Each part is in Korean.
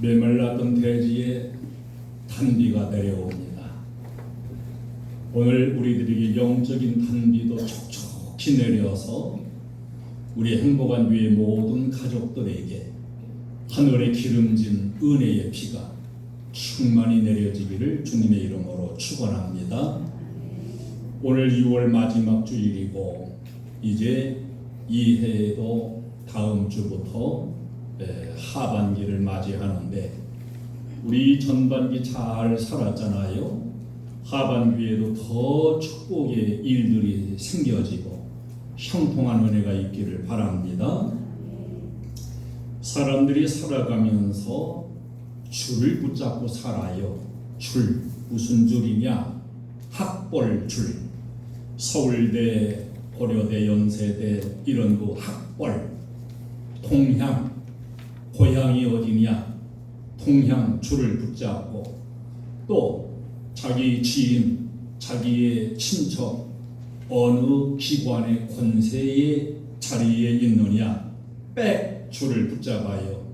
메말랐던 대지에 단비가 내려옵니다. 오늘 우리들에게 영적인 단비도 촉촉히 내려서 우리 행복한 위의 모든 가족들에게 하늘에 기름진 은혜의 비가 충만히 내려지기를 주님의 이름으로 축원합니다. 오늘 6월 마지막 주일이고 이제 이 해에도 다음 주부터 하반기를 맞이하는데 우리 전반기 잘 살았잖아요. 하반기에도 더 축복의 일들이 생겨지고 형통한 은혜가 있기를 바랍니다. 사람들이 살아가면서 줄을 붙잡고 살아요. 줄, 무슨 줄이냐? 학벌 줄. 서울대, 고려대, 연세대 이런 그 학벌, 통향, 고향이 어디냐? 통향 줄을 붙잡고 또 자기 지인, 자기의 친척 어느 기관의 권세의 자리에 있느냐? 백 줄을 붙잡아요.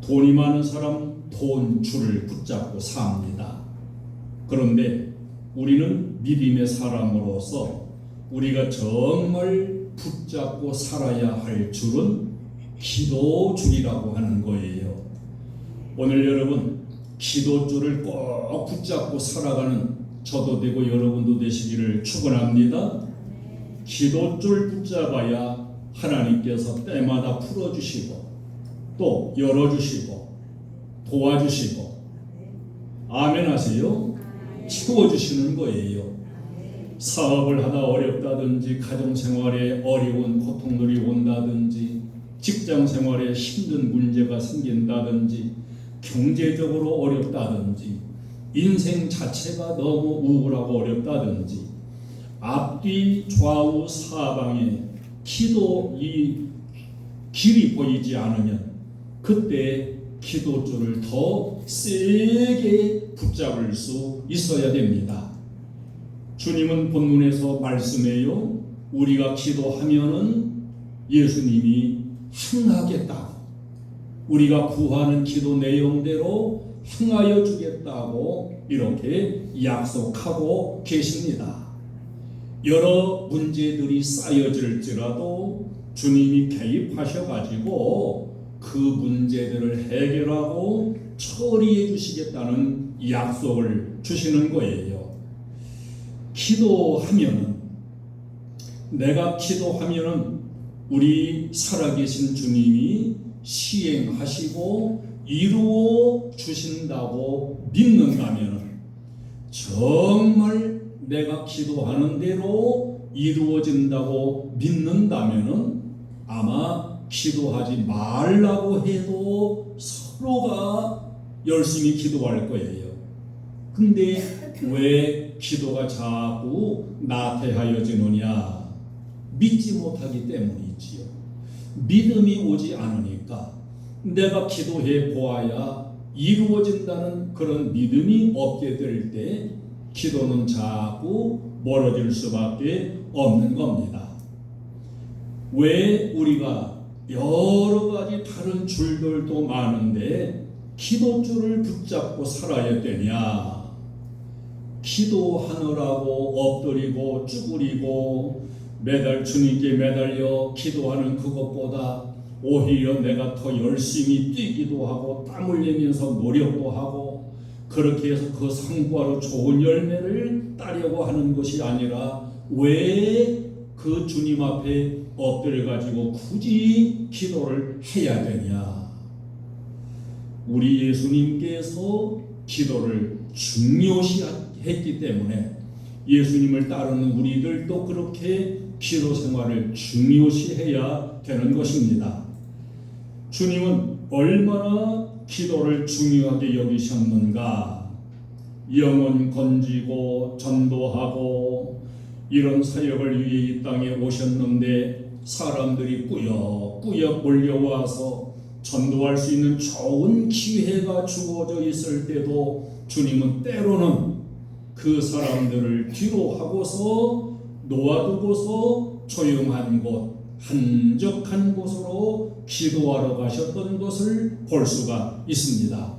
돈이 많은 사람 돈 줄을 붙잡고 삽니다. 그런데 우리는 믿음의 사람으로서 우리가 정말 붙잡고 살아야 할 줄은 기도 줄이라고 하는 거예요. 오늘 여러분 기도 줄을 꼭 붙잡고 살아가는 저도 되고 여러분도 되시기를 축원합니다. 기도 줄 붙잡아야 하나님께서 때마다 풀어주시고 또 열어주시고 도와주시고 아멘 하세요. 채워주시는 거예요. 사업을 하다 어렵다든지 가정생활에 어려운 고통들이 온다든지 직장생활에 힘든 문제가 생긴다든지 경제적으로 어렵다든지 인생 자체가 너무 우울하고 어렵다든지 앞뒤 좌우 사방에 기도 이 길이 보이지 않으면 그때 기도줄을 더 세게 붙잡을 수 있어야 됩니다. 주님은 본문에서 말씀해요. 우리가 기도하면은 예수님이 행하겠다고, 우리가 구하는 기도 내용대로 행하여 주겠다고 이렇게 약속하고 계십니다. 여러 문제들이 쌓여질지라도 주님이 개입하셔가지고 그 문제들을 해결하고 처리해 주시겠다는 약속을 주시는 거예요. 기도하면은, 내가 기도하면은 우리 살아계신 주님이 시행하시고 이루어 주신다고 믿는다면은, 정말 내가 기도하는 대로 이루어진다고 믿는다면은 아마 기도하지 말라고 해도 서로가 열심히 기도할 거예요. 근데 왜 기도가 자꾸 나태하여지느냐? 믿지 못하기 때문이지요. 믿음이 오지 않으니까 내가 기도해 보아야 이루어진다는 그런 믿음이 없게 될 때 기도는 자꾸 멀어질 수밖에 없는 겁니다. 왜 우리가 여러 가지 다른 줄들도 많은데 기도줄을 붙잡고 살아야 되냐? 기도하느라고 엎드리고 쭈그리고 매달 주님께 매달려 기도하는 그것보다 오히려 내가 더 열심히 뛰기도 하고 땀 흘리면서 노력도 하고 그렇게 해서 그 성과로 좋은 열매를 따려고 하는 것이 아니라 왜 그 주님 앞에 엎드려 가지고 굳이 기도를 해야 되냐? 우리 예수님께서 기도를 중요시했기 때문에 예수님을 따르는 우리들도 그렇게 기도 생활을 중요시해야 되는 것입니다. 주님은 얼마나 기도를 중요하게 여기셨는가? 영혼 건지고 전도하고 이런 사역을 위해 이 땅에 오셨는데 사람들이 꾸역꾸역 몰려와서 전도할 수 있는 좋은 기회가 주어져 있을 때도 주님은 때로는 그 사람들을 뒤로 하고서 놓아두고서 조용한 곳, 한적한 곳으로 기도하러 가셨던 것을 볼 수가 있습니다.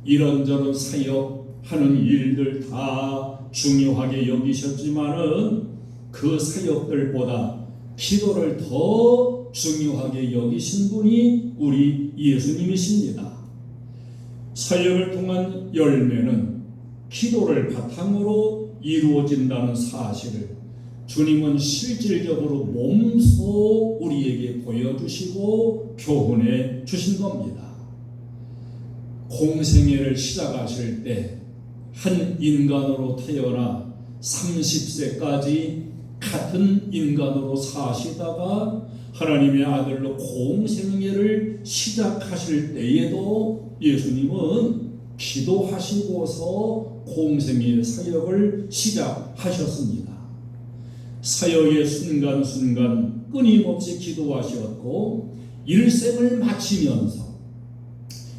이런저런 사역하는 일들 다 중요하게 여기셨지만은 그 사역들보다 기도를 더 중요하게 여기신 분이 우리 예수님이십니다. 사역을 통한 열매는 기도를 바탕으로 이루어진다는 사실을 주님은 실질적으로 몸소 우리에게 보여주시고 교훈해 주신 겁니다. 공생애를 시작하실 때 한 인간으로 태어나 30세까지 같은 인간으로 사시다가 하나님의 아들로 공생애를 시작하실 때에도 예수님은 기도하시고서 공생애 사역을 시작하셨습니다. 사역의 순간순간 끊임없이 기도하셨고 일생을 마치면서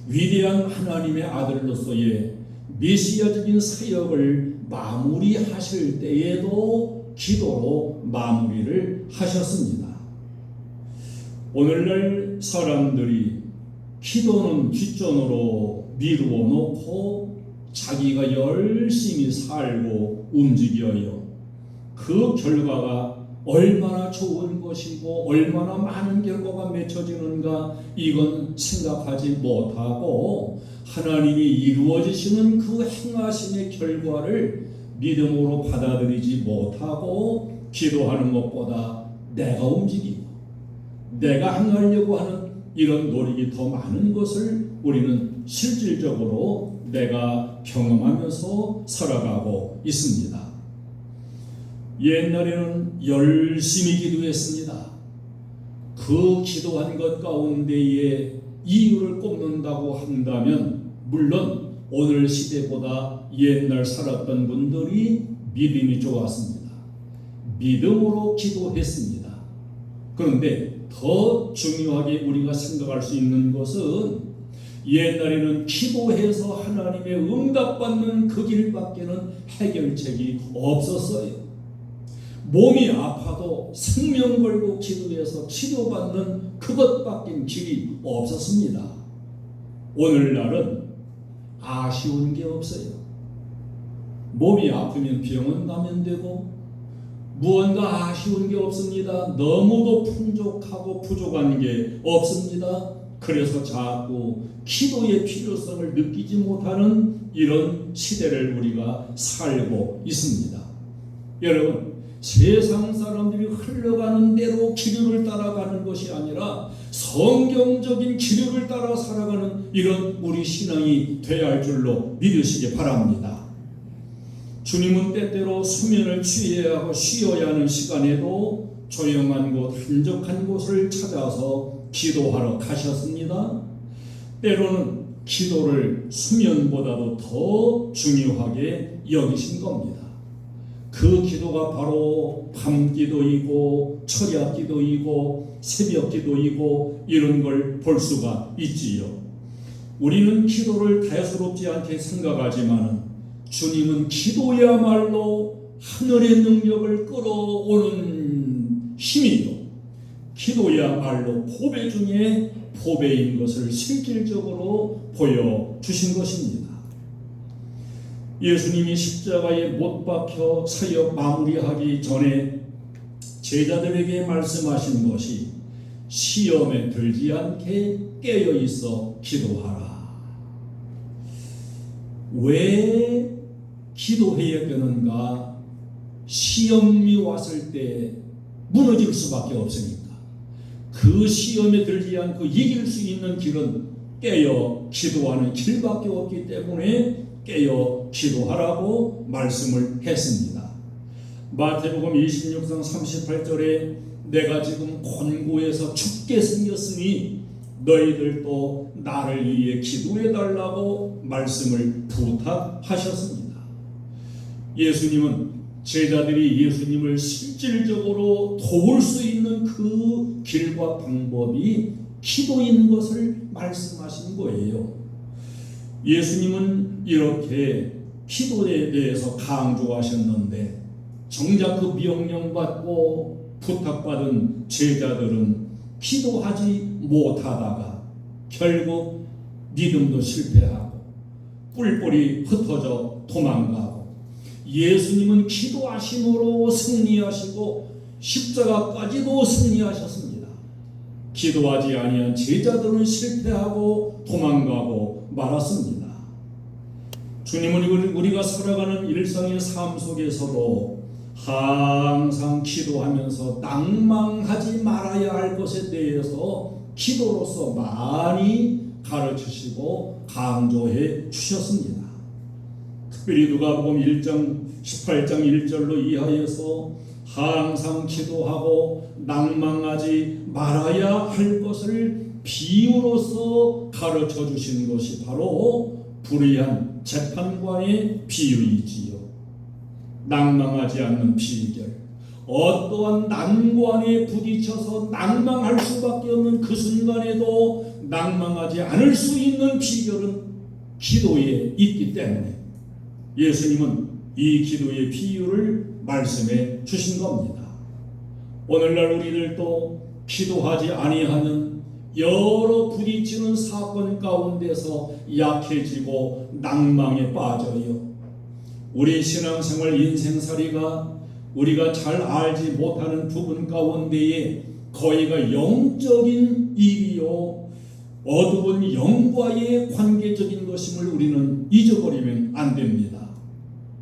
위대한 하나님의 아들로서의 메시아적인 사역을 마무리하실 때에도 기도로 마무리를 하셨습니다. 오늘날 사람들이 기도는 뒷전으로 미루어 놓고 자기가 열심히 살고 움직여요. 그 결과가 얼마나 좋은 것이고 얼마나 많은 결과가 맺혀지는가 이건 생각하지 못하고 하나님이 이루어지시는 그 행하심의 결과를 믿음으로 받아들이지 못하고 기도하는 것보다 내가 움직이고 내가 행하려고 하는 이런 노력이 더 많은 것을 우리는 실질적으로 내가 경험하면서 살아가고 있습니다. 옛날에는 열심히 기도했습니다. 그 기도한 것 가운데에 이유를 꼽는다고 한다면 물론 오늘 시대보다 옛날 살았던 분들이 믿음이 좋았습니다. 믿음으로 기도했습니다. 그런데 더 중요하게 우리가 생각할 수 있는 것은 옛날에는 기도해서 하나님의 응답받는 그 길밖에는 해결책이 없었어요. 몸이 아파도 생명 걸고 기도해서 치료받는 그것밖에 길이 없었습니다. 오늘날은 아쉬운 게 없어요. 몸이 아프면 병원 가면 되고 무언가 아쉬운 게 없습니다. 너무도 풍족하고 부족한 게 없습니다. 그래서 자꾸 기도의 필요성을 느끼지 못하는 이런 시대를 우리가 살고 있습니다. 여러분, 세상 사람들이 흘러가는 대로 기류를 따라가는 것이 아니라 성경적인 기류를 따라 살아가는 이런 우리 신앙이 되어야 할 줄로 믿으시기 바랍니다. 주님은 때때로 수면을 취해야 하고 쉬어야 하는 시간에도 조용한 곳, 한적한 곳을 찾아서 기도하러 가셨습니다. 때로는 기도를 수면보다도 더 중요하게 여기신 겁니다. 그 기도가 바로 밤기도이고 철야기도이고 새벽기도이고 이런 걸 볼 수가 있지요. 우리는 기도를 대수롭지 않게 생각하지만 주님은 기도야말로 하늘의 능력을 끌어오는 힘이요, 기도야말로 보배 중에 보배인 것을 실질적으로 보여주신 것입니다. 예수님이 십자가에 못 박혀 사역 마무리하기 전에 제자들에게 말씀하신 것이 시험에 들지 않게 깨어 있어 기도하라. 왜 기도해야 되는가? 시험이 왔을 때 무너질 수밖에 없으니까. 그 시험에 들지 않고 이길 수 있는 길은 깨어 기도하는 길밖에 없기 때문에 깨어 기도하라고 말씀을 했습니다. 마태복음 26장 38절에 내가 지금 곤고해서 죽게 생겼으니 너희들도 나를 위해 기도해달라고 말씀을 부탁하셨습니다. 예수님은 제자들이 예수님을 실질적으로 도울 수 있는 그 길과 방법이 기도인 것을 말씀하신 거예요. 예수님은 이렇게 기도에 대해서 강조하셨는데 정작 그 명령 받고 부탁받은 제자들은 기도하지 못하다가 결국 믿음도 실패하고 뿔뿔이 흩어져 도망가고, 예수님은 기도하심으로 승리하시고 십자가까지도 승리하셨습니다. 기도하지 아니한 제자들은 실패하고 도망가고 말았습니다. 주님은 우리가 살아가는 일상의 삶 속에서도 항상 기도하면서 낭망하지 말아야 할 것에 대해서 기도로서 많이 가르치시고 강조해 주셨습니다. 특별히 누가복음 1장 18장 1절로 이하에서 항상 기도하고 낭망하지 말아야 할 것을 비유로서 가르쳐 주신 것이 바로 불의한 재판관의 비유이지요. 낭망하지 않는 비결, 어떠한 난관에 부딪혀서 낭망할 수밖에 없는 그 순간에도 낭망하지 않을 수 있는 비결은 기도에 있기 때문에 예수님은 이 기도의 비유를 말씀해 주신 겁니다. 오늘날 우리들도 기도하지 아니하는 여러 부딪히는 사건 가운데서 약해지고 낭망에 빠져요. 우리 신앙생활 인생살이가 우리가 잘 알지 못하는 부분 가운데에 거의가 영적인 일이요, 어두운 영과의 관계적인 것임을 우리는 잊어버리면 안 됩니다.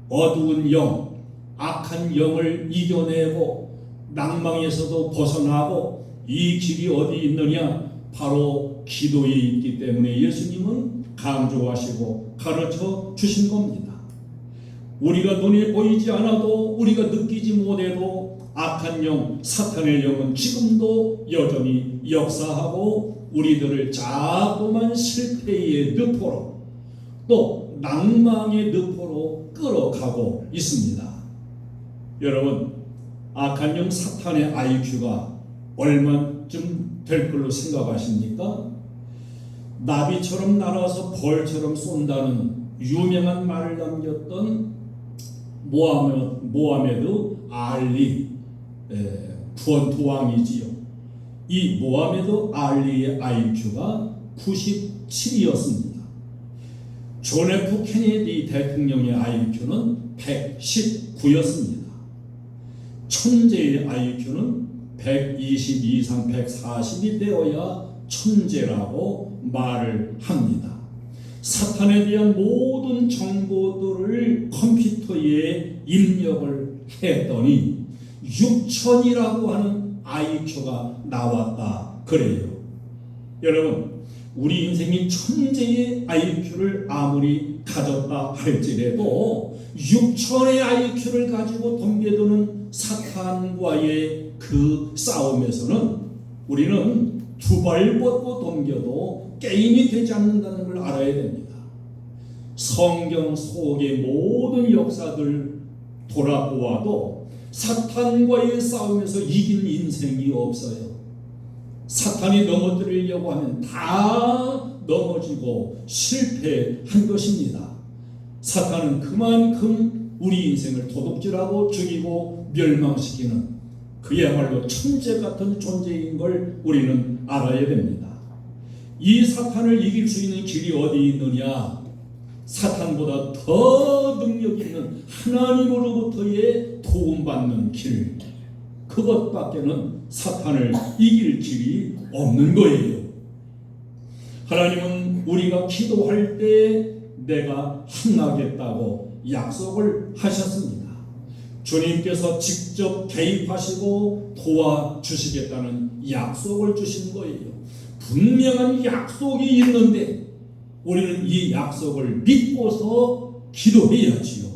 어두운 영, 악한 영을 이겨내고 낭망에서도 벗어나고 이 길이 어디 있느냐? 바로 기도에 있기 때문에 예수님은 강조하시고 가르쳐 주신 겁니다. 우리가 눈에 보이지 않아도, 우리가 느끼지 못해도 악한 영, 사탄의 영은 지금도 여전히 역사하고 우리들을 자꾸만 실패의 늪으로, 또 낭망의 늪으로 끌어가고 있습니다. 여러분, 악한 영 사탄의 IQ가 얼마쯤 될 걸로 생각하십니까? 나비처럼 날아서 벌처럼 쏜다는 유명한 말을 남겼던 모하메드 알리 구원투 왕이지요. 이 모하메드 알리의 IQ가 97이었습니다. 존 F 케네디 대통령의 IQ는 119였습니다. 천재의 IQ는 120 이상 140이 되어야 천재라고 말을 합니다. 사탄에 대한 모든 정보들을 컴퓨터에 입력을 했더니 6000이라고 하는 IQ가 나왔다 그래요. 여러분, 우리 인생이 천재의 IQ를 아무리 가졌다 할지라도 6000의 IQ를 가지고 덤벼드는 사탄과의 그 싸움에서는 우리는 두 발 뻗고 덤겨도 게임이 되지 않는다는 걸 알아야 됩니다. 성경 속의 모든 역사들 돌아보아도 사탄과의 싸움에서 이긴 인생이 없어요. 사탄이 넘어뜨리려고 하면 다 넘어지고 실패한 것입니다. 사탄은 그만큼 우리 인생을 도둑질하고 죽이고 멸망시키는 그야말로 천재 같은 존재인 걸 우리는 알아야 됩니다. 이 사탄을 이길 수 있는 길이 어디 있느냐? 사탄보다 더 능력 있는 하나님으로부터의 도움받는 길, 그것밖에는 사탄을 이길 길이 없는 거예요. 하나님은 우리가 기도할 때 내가 행하겠다고 약속을 하셨습니다. 주님께서 직접 개입하시고 도와주시겠다는 약속을 주신 거예요. 분명한 약속이 있는데 우리는 이 약속을 믿고서 기도해야지요.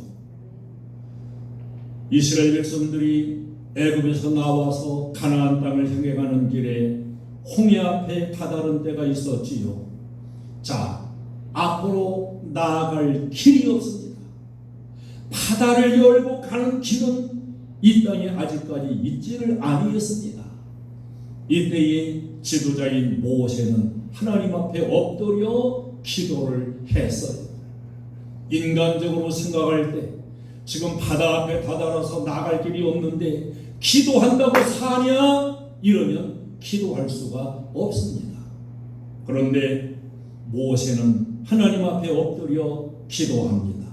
이스라엘 백성들이 애굽에서 나와서 가나안 땅을 향해 가는 길에 홍해 앞에 다다른 때가 있었지요. 자, 앞으로 나아갈 길이 없습니다. 바다를 열고 가는 길은 이 땅에 아직까지 있지를 아니했습니다. 이때에 지도자인 모세는 하나님 앞에 엎드려 기도를 했어요. 인간적으로 생각할 때 지금 바다 앞에 다다라서 나갈 길이 없는데 기도한다고 사냐? 이러면 기도할 수가 없습니다. 그런데 모세는 하나님 앞에 엎드려 기도합니다.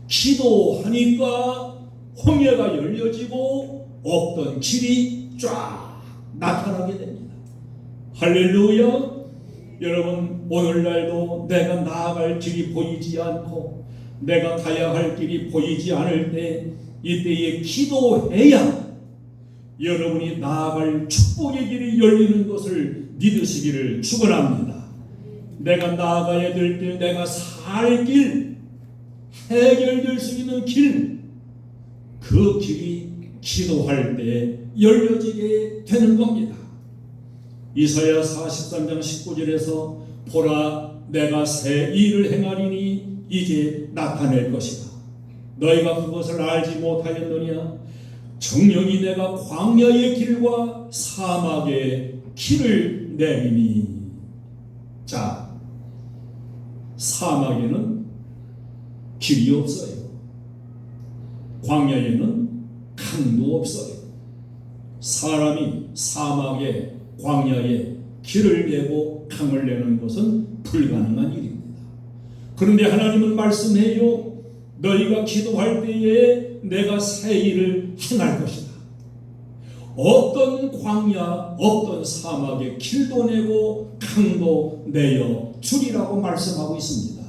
기도하니까 홍해가 열려지고 없던 길이 쫙 나타나게 됩니다. 할렐루야. 여러분, 오늘날도 내가 나아갈 길이 보이지 않고 내가 가야 할 길이 보이지 않을 때 이때에 기도해야 여러분이 나아갈 축복의 길이 열리는 것을 믿으시기를 축원합니다. 내가 나아가야 될 길, 내가 살 길, 해결될 수 있는 길, 그 길이 기도할 때 열려지게 되는 겁니다. 이사야 43장 19절에서 보라, 내가 새 일을 행하리니 이제 나타낼 것이다. 너희가 그것을 알지 못하였느냐? 정령이 내가 광야의 길과 사막의 길을 내리니. 자, 사막에는 길이 없어요. 광야에는 강도 없어요. 사람이 사막에 광야에 길을 내고 강을 내는 것은 불가능한 일입니다. 그런데 하나님은 말씀해요. 너희가 기도할 때에 내가 새 일을 행할 것이다. 어떤 광야, 어떤 사막에 길도 내고 강도 내어 주리라고 말씀하고 있습니다.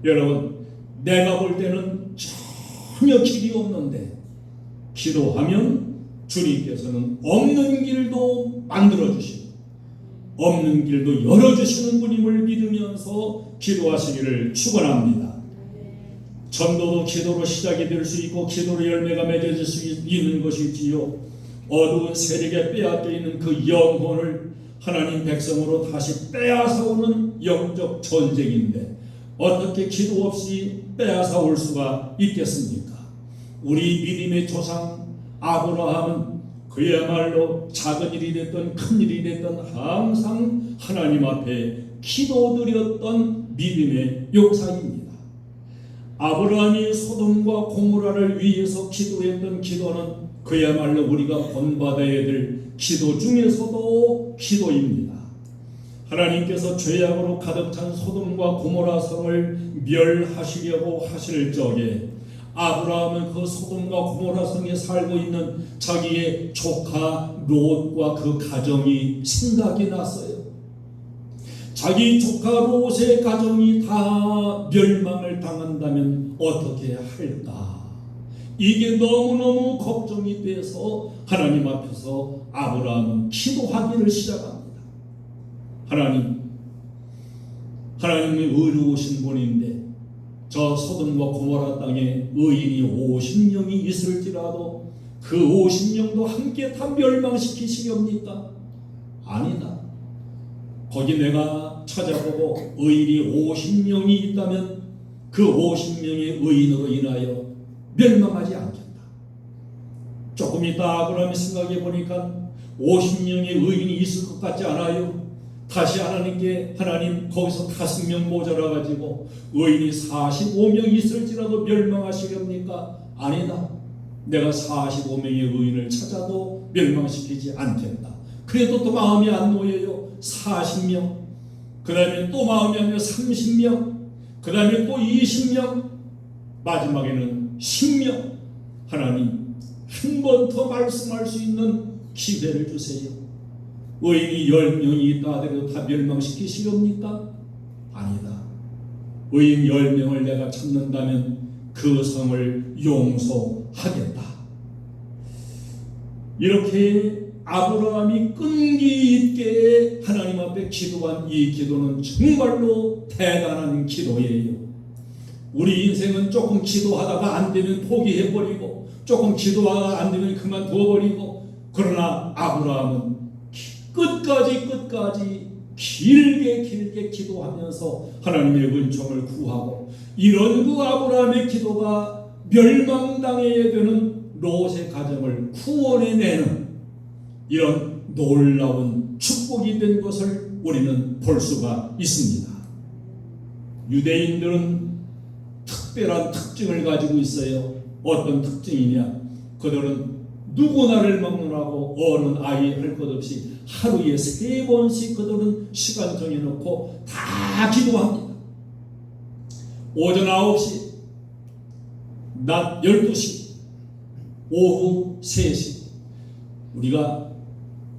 여러분, 내가 볼 때는 전혀 길이 없는데 기도하면 주님께서는 없는 길도 만들어주시고 없는 길도 열어주시는 분임을 믿으면서 기도하시기를 축원합니다. 전도도 기도로 시작이 될 수 있고 기도로 열매가 맺어질 수 있는 것이지요. 어두운 세력에 빼앗겨 있는 그 영혼을 하나님 백성으로 다시 빼앗아오는 영적 전쟁인데 어떻게 기도 없이 빼앗아올 수가 있겠습니까? 우리 믿음의 조상 아브라함은 그야말로 작은 일이 됐든 큰 일이 됐든 항상 하나님 앞에 기도드렸던 믿음의 용사입니다. 아브라함이 소돔과 고모라를 위해서 기도했던 기도는 그야말로 우리가 본받아야 될 기도 중에서도 기도입니다. 하나님께서 죄악으로 가득 찬 소돔과 고모라 성을 멸하시려고 하실 적에 아브라함은 그 소돔과 고모라 성에 살고 있는 자기의 조카 롯과 그 가정이 생각이 났어요. 자기 조카 롯의 가정이 다 멸망을 당한다면 어떻게 할까? 이게 너무너무 걱정이 돼서 하나님 앞에서 아브라함은 기도하기를 시작합니다. 하나님이 의로우신 분인데 저 소돔과 고모라 땅에 의인이 50명이 있을지라도 그 50명도 함께 다 멸망시키시렵니까? 아니다. 거기 내가 찾아보고 의인이 50명이 있다면 그 50명의 의인으로 인하여 멸망하지 않겠다. 조금 이따 아브라함이 생각해 보니까 50명의 의인이 있을 것 같지 않아요? 다시 하나님께 하나님 거기서 5명 모자라 가지고 의인이 45명 있을지라도 멸망하시렵니까? 아니다. 내가 45명의 의인을 찾아도 멸망시키지 않겠다. 그래도 또 마음이 안 놓여요. 40명, 그 다음에 또 마음이 안 놓여 30명, 그 다음에 또 20명, 마지막에는 10명. 하나님 한 번 더 말씀할 수 있는 기회를 주세요. 의인이 10명이 있다 하더라도 다 멸망시키시렵니까? 아니다. 의인 10명을 내가 찾는다면 그 성을 용서하겠다. 이렇게 아브라함이 끈기 있게 하나님 앞에 기도한 이 기도는 정말로 대단한 기도예요. 우리 인생은 조금 기도하다가 안 되면 포기해버리고 조금 기도하다가 안 되면 그만두어버리고, 그러나 아브라함은 끝까지 길게 기도하면서 하나님의 은총을 구하고, 이런 그 아브라함의 기도가 멸망당해야 되는 롯의 가정을 구원해내는 이런 놀라운 축복이 된 것을 우리는 볼 수가 있습니다. 유대인들은 특별한 특징을 가지고 있어요. 어떤 특징이냐? 그들은 누구나를 먹느라고 어른 아이 할 것 없이 하루에 3번씩 그들은 시간 정해놓고 다 기도합니다. 오전 9시, 낮 12시, 오후 3시. 우리가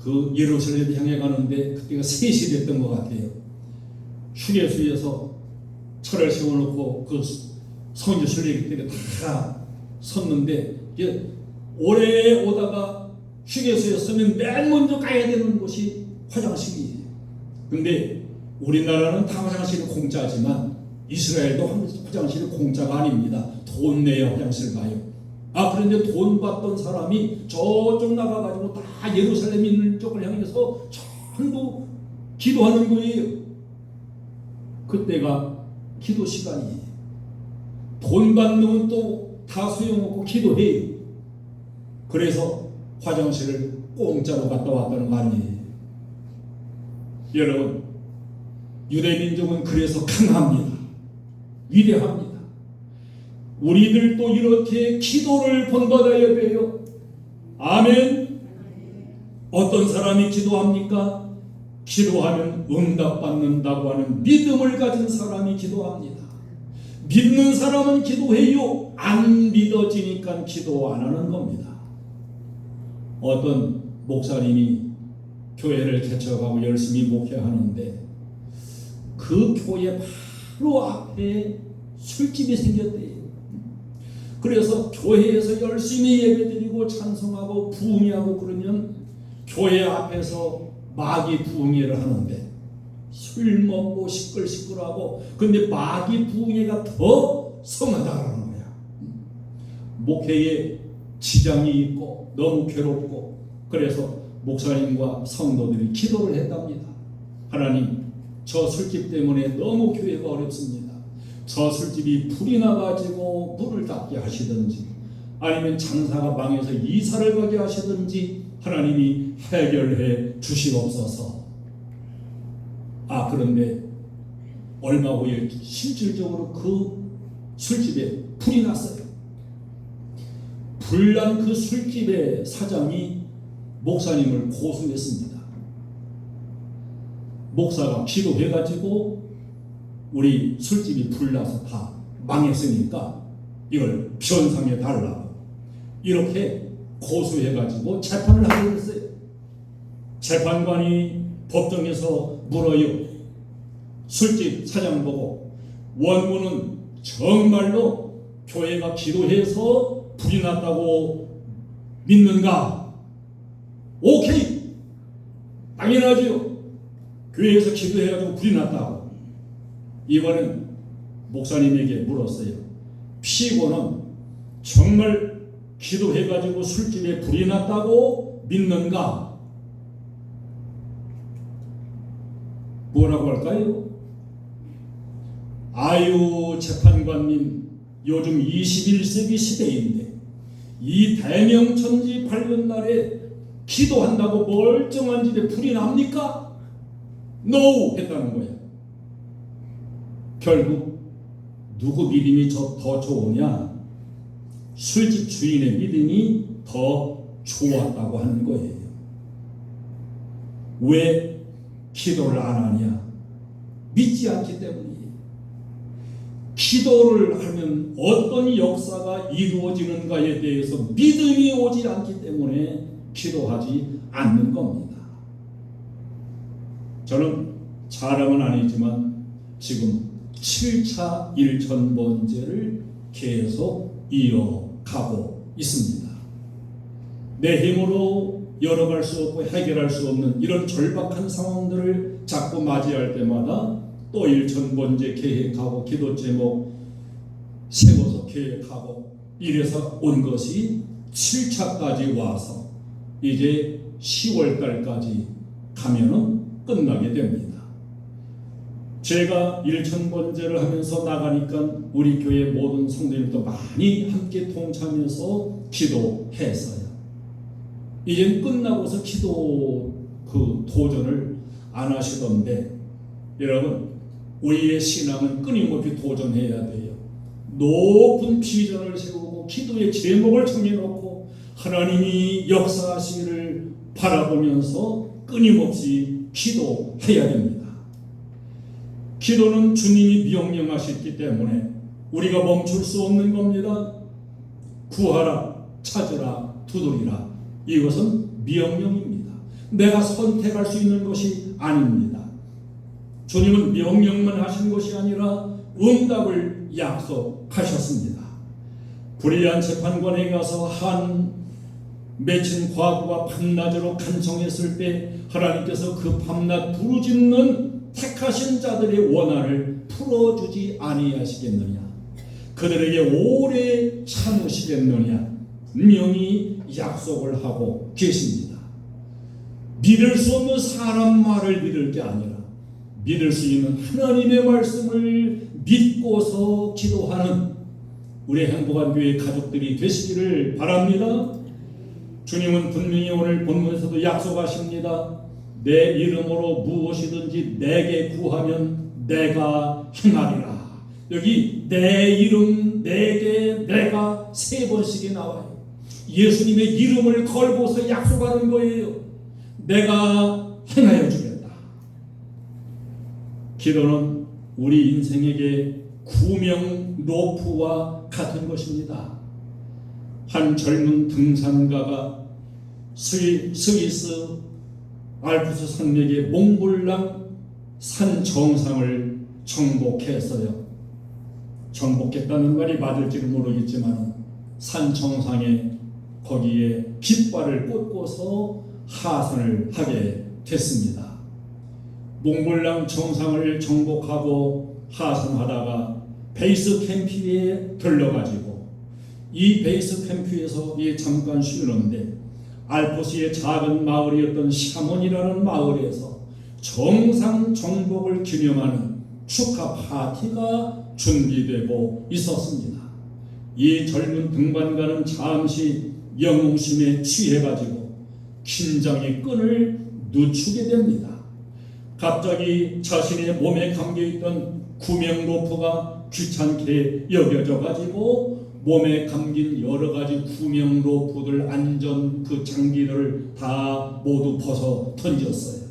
그 예루살렘 향해 가는데 그때가 3시 됐던 것 같아요. 휴게소에서 차를 세워놓고 그 성지 순례기 때문에 다 섰는데 오래 오다가 휴게소에 서면 맨 먼저 가야 되는 곳이 화장실이에요. 근데 우리나라는 다 화장실이 공짜지만 이스라엘도 화장실이 공짜가 아닙니다. 돈 내야 화장실 가요. 그런데 돈 받던 사람이 저쪽 나가가지고 다 예루살렘 있는 쪽을 향해서 전부 기도하는 거예요. 그때가 기도 시간이에요. 돈 받는 또 다 소용없고 기도해요. 그래서 화장실을 공짜로 갔다 왔다는 거 아니에요. 여러분, 유대민족은 그래서 강합니다. 위대합니다. 우리들도 이렇게 기도를 본받아야 돼요. 아멘. 어떤 사람이 기도합니까? 기도하면 응답받는다고 하는 믿음을 가진 사람이 기도합니다. 믿는 사람은 기도해요. 안 믿어지니까 기도 안 하는 겁니다. 어떤 목사님이 교회를 개척하고 열심히 목회하는데 그 교회 바로 앞에 술집이 생겼대요. 그래서 교회에서 열심히 예배드리고 찬송하고 부흥회하고 그러면 교회 앞에서 마귀 부흥회를 하는데 술 먹고 시끌시끌하고 근데 마귀 부흥회가 더 성하다는 거야. 목회에 지장이 있고 너무 괴롭고 그래서 목사님과 성도들이 기도를 했답니다. 하나님, 저 술집 때문에 너무 교회가 어렵습니다. 저 술집이 불이 나가지고 문을 닫게 하시든지 아니면 장사가 망해서 이사를 가게 하시든지 하나님이 해결해 주시옵소서. 그런데 얼마 후에 실질적으로 그 술집에 불이 났어요. 불난 그 술집의 사장이 목사님을 고소했습니다. 목사가 기도해가지고 우리 술집이 불나서 다 망했으니까 이걸 변상해 달라고 이렇게 고소해가지고 재판을 하게 됐어요. 재판관이 법정에서 물어요. 술집 사장 보고 원문은 정말로 교회가 기도해서 불이 났다고 믿는가? 오케이, 당연하지요. 교회에서 기도해가지고 불이 났다고. 이번엔 목사님에게 물었어요. 피고는 정말 기도해가지고 술집에 불이 났다고 믿는가? 뭐라고 할까요? 아유, 재판관님, 요즘 21세기 시대인데 이 대명천지 발견날에 기도한다고 멀쩡한 집에 불이 납니까? NO! 했다는 거야. 결국 누구 믿음이 더 좋으냐? 술집 주인의 믿음이 더 좋았다고 하는 거예요. 왜 기도를 안 하냐? 믿지 않기 때문이에요. 기도를 하면 어떤 역사가 이루어지는가에 대해서 믿음이 오지 않기 때문에 기도하지 않는 겁니다. 저는 자랑은 아니지만 지금 7차 일천번제를 계속 이어가고 있습니다. 내 힘으로 열어갈 수 없고 해결할 수 없는 이런 절박한 상황들을 자꾸 맞이할 때마다 또 일천번제 계획하고 기도 제목 세워서 계획하고 이래서 온 것이 7차까지 와서 이제 10월달까지 가면은 끝나게 됩니다. 제가 일천번제를 하면서 나가니까 우리 교회 모든 성도님도 많이 함께 동참해서 기도했어요. 이제 끝나고서 기도 도전을 안 하시던데 여러분, 우리의 신앙은 끊임없이 도전해야 돼요. 높은 비전을 세우고 기도의 제목을 정해놓고 하나님이 역사하시기를 바라보면서 끊임없이 기도해야 됩니다. 기도는 주님이 명령하셨기 때문에 우리가 멈출 수 없는 겁니다. 구하라, 찾으라, 두드리라. 이것은 명령입니다. 내가 선택할 수 있는 것이 아닙니다. 주님은 명령만 하신 것이 아니라 응답을 약속하셨습니다. 불의한 재판관에 가서 한 맺힌 과부가 밤낮으로 간청했을 때 하나님께서 그 밤낮 부르짖는 택하신 자들의 원한을 풀어주지 아니하시겠느냐, 그들에게 오래 참으시겠느냐 분명히 약속을 하고 계십니다. 믿을 수 없는 사람 말을 믿을 게 아니라 믿을 수 있는 하나님의 말씀을 믿고서 기도하는 우리 행복한 교회 가족들이 되시기를 바랍니다. 주님은 분명히 오늘 본문에서도 약속하십니다. 내 이름으로 무엇이든지 내게 구하면 내가 행하리라. 여기 내 이름, 내게, 내가 세 번씩이 나와요. 예수님의 이름을 걸고서 약속하는 거예요. 내가 행하여 주겠다. 기도는 우리 인생에게 구명 로프와 같은 것입니다. 한 젊은 등산가가 스위스 알프스 산맥의 몽블랑 산 정상을 정복했어요. 정복했다는 말이 맞을지는 모르겠지만 산 정상에 거기에 깃발을 꽂고서 하산을 하게 됐습니다. 몽블랑 정상을 정복하고 하산하다가 베이스 캠프에 들러가지고 이 베이스 캠프에서 잠깐 쉬는데 알프스의 작은 마을이었던 샤몬이라는 마을에서 정상 정복을 기념하는 축하 파티가 준비되고 있었습니다. 이 젊은 등반가는 잠시 영웅심에 취해가지고 긴장의 끈을 늦추게 됩니다. 갑자기 자신의 몸에 감겨있던 구명 로프가 귀찮게 여겨져 가지고 몸에 감긴 여러 가지 구명 로프들, 안전 그 장비들을 다 모두 벗어 던졌어요.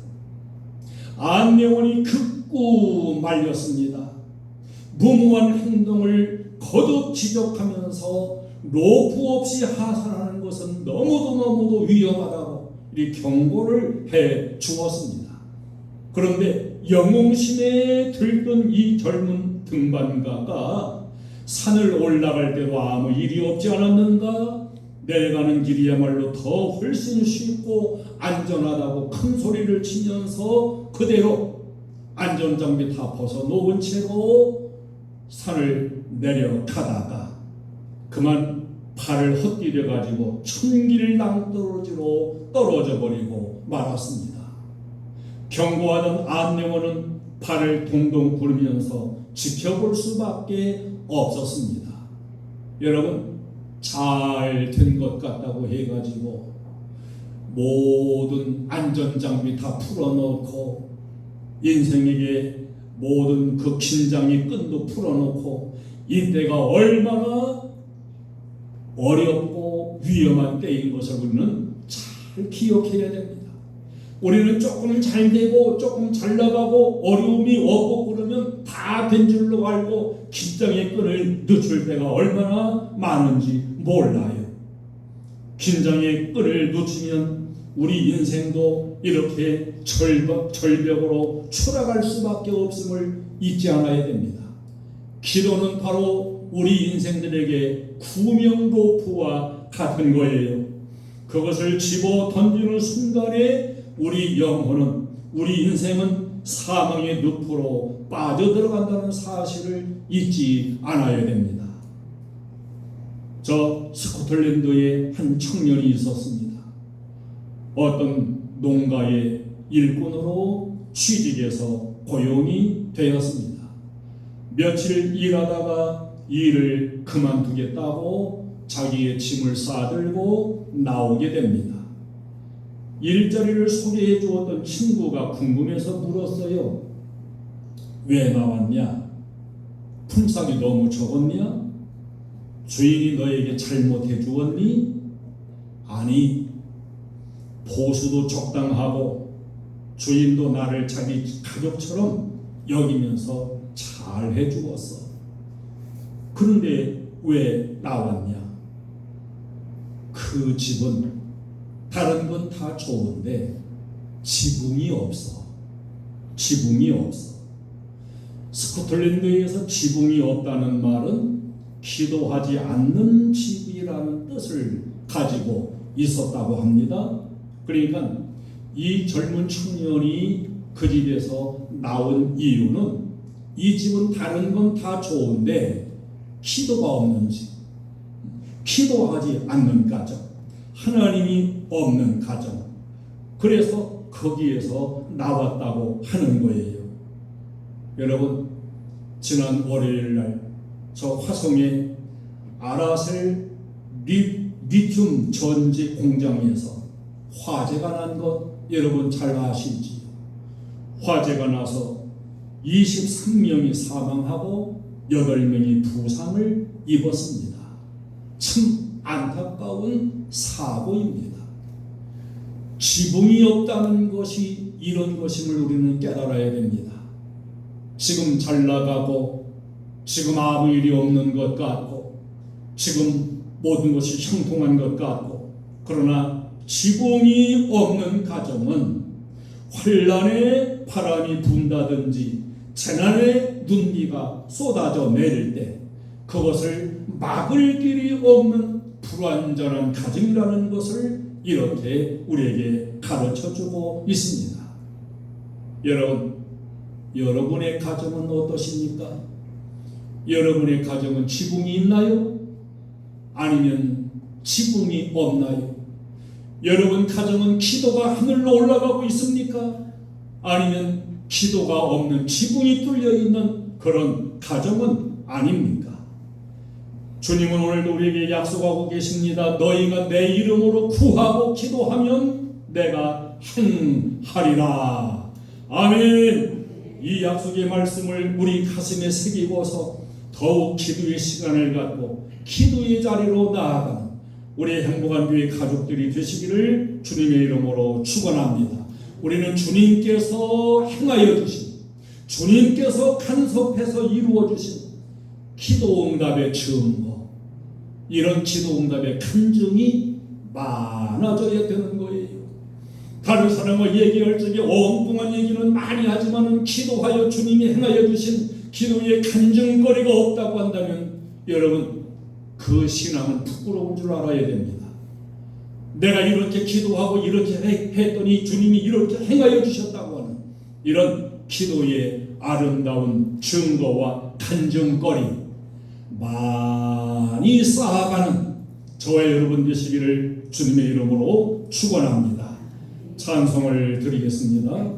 안내원이 극구 말렸습니다. 무모한 행동을 거듭 지적하면서 로프 없이 하산하는 것은 너무도 위험하다고 이렇게 경고를 해 주었습니다. 그런데 영웅심에 들던 이 젊은 등반가가 산을 올라갈 때도 아무 일이 없지 않았는가? 내려가는 길이야말로 더 훨씬 쉽고 안전하다고 큰 소리를 치면서 그대로 안전장비 다 벗어놓은 채로 산을 내려가다가 그만 발을 헛디뎌 가지고 천길 낭떠러지로 떨어져 버리고 말았습니다. 경고하던 안내원은 발을 동동 구르면서 지켜볼 수밖에 없었습니다. 여러분, 잘 된 것 같다고 해가지고 모든 안전장비 다 풀어놓고 인생에게 모든 그 긴장의 끈도 풀어놓고 이때가 얼마나 어렵고 위험한 때인 것을 우리는 잘 기억해야 됩니다. 우리는 조금 잘 되고 조금 잘 나가고 어려움이 오고 그러면 다 된 줄로 알고 긴장의 끈을 늦출 때가 얼마나 많은지 몰라요. 긴장의 끈을 늦추면 우리 인생도 이렇게 절벽으로 추락할 수밖에 없음을 잊지 않아야 됩니다. 기도는 바로 우리 인생들에게 구명 로프와 같은 거예요. 그것을 집어 던지는 순간에 우리 영혼은, 우리 인생은 사망의 늪으로 빠져들어간다는 사실을 잊지 않아야 됩니다. 저 스코틀랜드에 한 청년이 있었습니다. 어떤 농가의 일꾼으로 취직해서 고용이 되었습니다. 며칠 일하다가 일을 그만두겠다고 자기의 짐을 싸들고 나오게 됩니다. 일자리를 소개해 주었던 친구가 궁금해서 물었어요. 왜 나왔냐? 품삯이 너무 적었냐? 주인이 너에게 잘못해 주었니? 아니, 보수도 적당하고 주인도 나를 자기 가족처럼 여기면서 잘 해주었어. 그런데 왜 나왔냐? 그 집은 다른 건 다 좋은데 지붕이 없어. 지붕이 없어. 스코틀랜드에서 지붕이 없다는 말은 기도하지 않는 집이라는 뜻을 가지고 있었다고 합니다. 그러니까 이 젊은 청년이 그 집에서 나온 이유는 이 집은 다른 건 다 좋은데 기도가 없는 집, 기도하지 않는 가정, 하나님이 없는 가정, 그래서 거기에서 나왔다고 하는 거예요. 여러분, 지난 월요일날 저 화성의 아라셀 리튬 전지 공장에서 화재가 난 것 여러분 잘 아시지요? 화재가 나서 23명이 사망하고 8명이 부상을 입었습니다. 참 안타까운 사고입니다. 지붕이 없다는 것이 이런 것임을 우리는 깨달아야 됩니다. 지금 잘 나가고 지금 아무 일이 없는 것 같고 지금 모든 것이 형통한 것 같고, 그러나 지붕이 없는 가정은 환란의 바람이 분다든지 재난의 눈비가 쏟아져 내릴 때 그것을 막을 길이 없는 불완전한 가정이라는 것을 이렇게 우리에게 가르쳐주고 있습니다. 여러분의 가정은 어떠십니까? 여러분의 가정은 지붕이 있나요? 아니면 지붕이 없나요? 여러분 가정은 기도가 하늘로 올라가고 있습니까? 아니면 기도가 없는 지붕이 뚫려 있는 그런 가정은 아닙니까? 주님은 오늘도 우리에게 약속하고 계십니다. 너희가 내 이름으로 구하고 기도하면 내가 행하리라. 아멘. 이 약속의 말씀을 우리 가슴에 새기고서 더욱 기도의 시간을 갖고 기도의 자리로 나아가는 우리 행복한 교회 가족들이 되시기를 주님의 이름으로 축원합니다. 우리는 주님께서 행하여 주신, 주님께서 간섭해서 이루어 주신 기도응답의 증거, 이런 기도응답의 간증이 많아져야 되는 거예요. 다른 사람과 얘기할 적에 엉뚱한 얘기는 많이 하지만 기도하여 주님이 행하여 주신 기도의 간증거리가 없다고 한다면 여러분, 그 신앙은 부끄러운 줄 알아야 됩니다. 내가 이렇게 기도하고 이렇게 했더니 주님이 이렇게 행하여 주셨다고 하는 이런 기도의 아름다운 증거와 간증거리 많이 쌓아가는 저와 여러분 되시기를 주님의 이름으로 축원합니다. 찬송을 드리겠습니다.